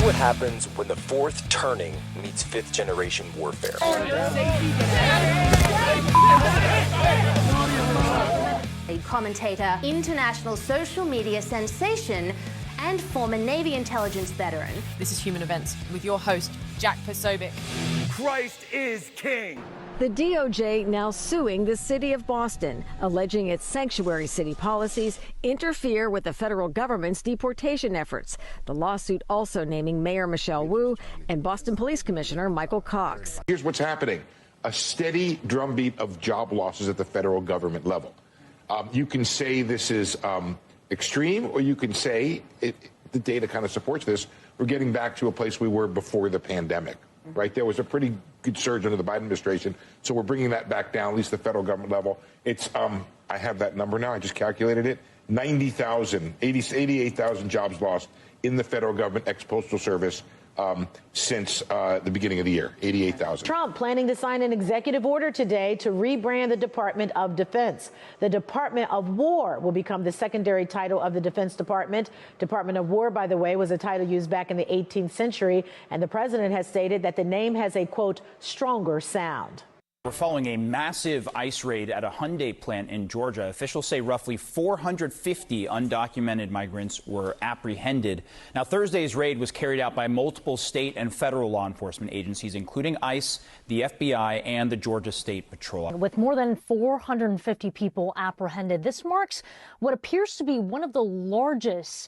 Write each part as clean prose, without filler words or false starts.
what happens when the fourth turning meets fifth generation warfare. A commentator, international social media sensation, and former Navy intelligence veteran. This is Human Events with your host, Jack Posobiec. Christ is king. The DOJ now suing the city of Boston, alleging its sanctuary city policies interfere with the federal government's deportation efforts. The lawsuit also naming Mayor Michelle Wu and Boston Police Commissioner Michael Cox. Here's what's happening. A steady drumbeat of job losses at the federal government level. You can say this is extreme, or you can say the data kind of supports this. We're getting back to a place we were before the pandemic. Right, there was a pretty good surge under the Biden administration, so we're bringing that back down, at least the federal government level. It's I have that number now. I just calculated it. 88,000 jobs lost in the federal government ex-postal service since the beginning of the year. 88,000. Trump planning to sign an executive order today to rebrand the Department of Defense. The Department of War will become the secondary title of the Defense Department. Department of War, by the way, was a title used back in the 18th century, and the president has stated that the name has a, quote, stronger sound. We're following a massive ICE raid at a Hyundai plant in Georgia. Officials say roughly 450 undocumented migrants were apprehended. Now, Thursday's raid was carried out by multiple state and federal law enforcement agencies, including ICE, the FBI, and the Georgia State Patrol. With more than 450 people apprehended, this marks what appears to be one of the largest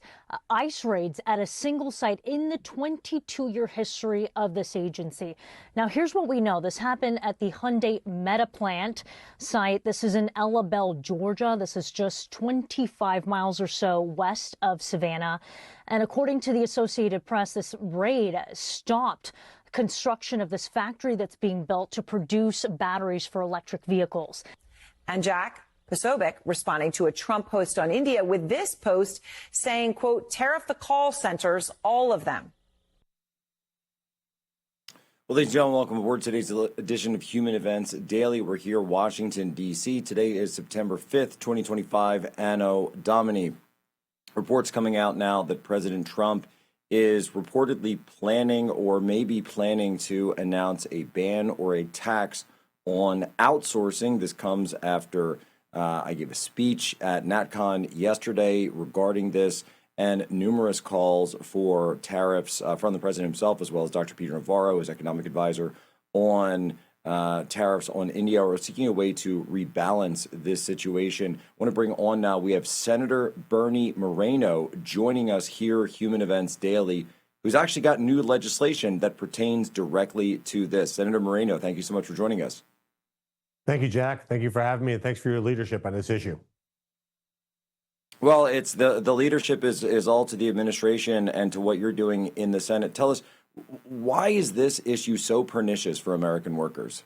ICE raids at a single site in the 22-year history of this agency. Now, here's what we know. This happened at the Hyundai Meta plant site. This is in Ella Bell, Georgia. This is just 25 miles or so west of Savannah. And according to the Associated Press, this raid stopped construction of this factory that's being built to produce batteries for electric vehicles. And Jack Posobiec responding to a Trump post on India with this post saying, quote, tariff the call centers, all of them. Well, ladies and gentlemen, welcome aboard today's edition of Human Events Daily. We're here, Washington, D.C. Today is September 5th, 2025, Anno Domini. Reports coming out now that President Trump is reportedly planning or maybe planning to announce a ban or a tax on outsourcing. This comes after I gave a speech at NatCon yesterday regarding this, and numerous calls for tariffs from the president himself, as well as Dr. Peter Navarro, his economic advisor, on tariffs on India, or seeking a way to rebalance this situation. I want to bring on now, we have Senator Bernie Moreno joining us here, Human Events Daily, who's actually got new legislation that pertains directly to this. Senator Moreno, thank you so much for joining us. Thank you, Jack. Thank you for having me, and thanks for your leadership on this issue. Well, it's the leadership is all to the administration and to what you're doing in the Senate. Tell us, why is this issue so pernicious for American workers?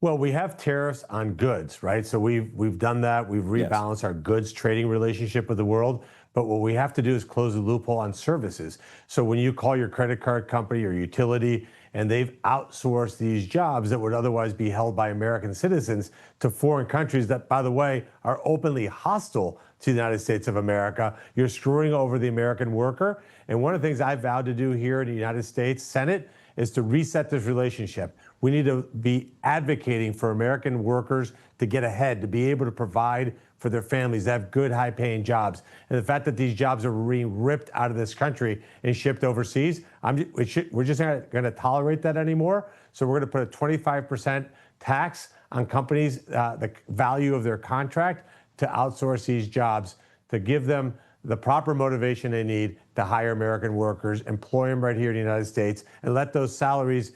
Well, we have tariffs on goods, right? So we've done that. We've rebalanced our goods trading relationship with the world. But what we have to do is close the loophole on services. So when you call your credit card company or utility and they've outsourced these jobs that would otherwise be held by American citizens to foreign countries that, by the way, are openly hostile to the United States of America, you're screwing over the American worker. And one of the things I vowed to do here in the United States Senate is to reset this relationship. We need to be advocating for American workers to get ahead, to be able to provide for their families, to have good, high-paying jobs. And the fact that these jobs are being ripped out of this country and shipped overseas, we're just not going to tolerate that anymore. So we're going to put a 25% tax on companies, the value of their contract, to outsource these jobs, to give them the proper motivation they need to hire American workers, employ them right here in the United States, and let those salaries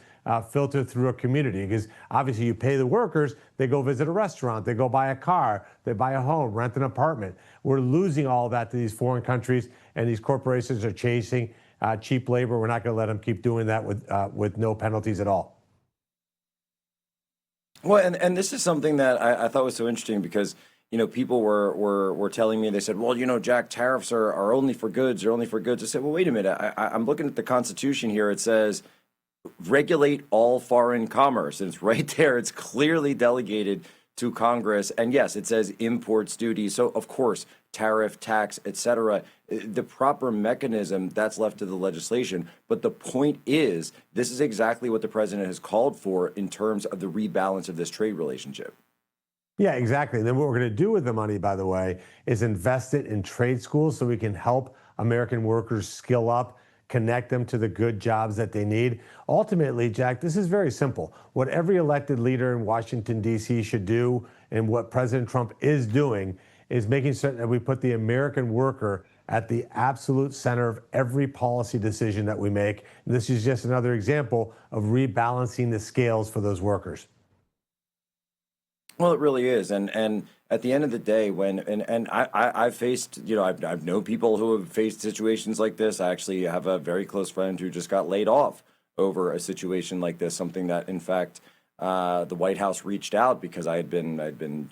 filter through a community. Because obviously you pay the workers, they go visit a restaurant, they go buy a car, they buy a home, rent an apartment. We're losing all that to these foreign countries, and these corporations are chasing cheap labor. We're not going to let them keep doing that with no penalties at all. Well, and this is something that I thought was so interesting because, you know, people were telling me, they said, well, you know, Jack, tariffs are only for goods, they're only for goods. I said, well, wait a minute. I'm looking at the Constitution here. It says regulate all foreign commerce. And it's right there. It's clearly delegated to Congress. And yes, it says imports duty. So, of course, tariff, tax, etc. The proper mechanism, that's left to the legislation. But the point is, this is exactly what the president has called for in terms of the rebalance of this trade relationship. Yeah, exactly. And then what we're going to do with the money, by the way, is invest it in trade schools so we can help American workers skill up, connect them to the good jobs that they need. Ultimately, Jack, this is very simple. What every elected leader in Washington, D.C. should do, and what President Trump is doing, is making certain that we put the American worker at the absolute center of every policy decision that we make. And this is just another example of rebalancing the scales for those workers. Well, it really is, and at the end of the day, I've faced, I've known people who have faced situations like this. I actually have a very close friend who just got laid off over a situation like this. Something that, in fact, the White House reached out because I'd been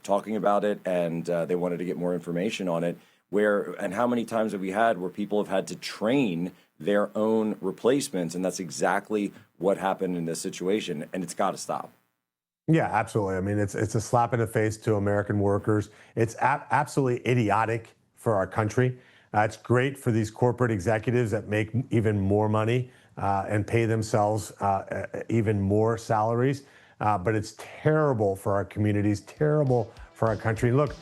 talking about it, and they wanted to get more information on it. And how many times have we had where people have had to train their own replacements, and that's exactly what happened in this situation, and it's got to stop. Yeah, absolutely. I mean, it's a slap in the face to American workers. It's absolutely idiotic for our country. It's great for these corporate executives that make even more money and pay themselves even more salaries. But it's terrible for our communities, terrible for our country. And look,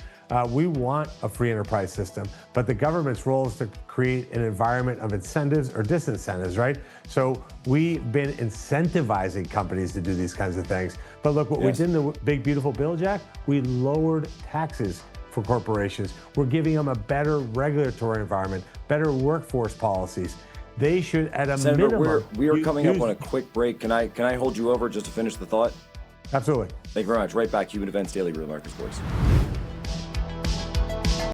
we want a free enterprise system, but the government's role is to create an environment of incentives or disincentives, right? So we've been incentivizing companies to do these kinds of things. But look, what we did in the big, beautiful bill, Jack, we lowered taxes for corporations. We're giving them a better regulatory environment, better workforce policies. They should, at a minimum... we are coming up on a quick break. Can I hold you over just to finish the thought? Absolutely. Thank you very much. Right back. Human Events Daily, Real America Sports.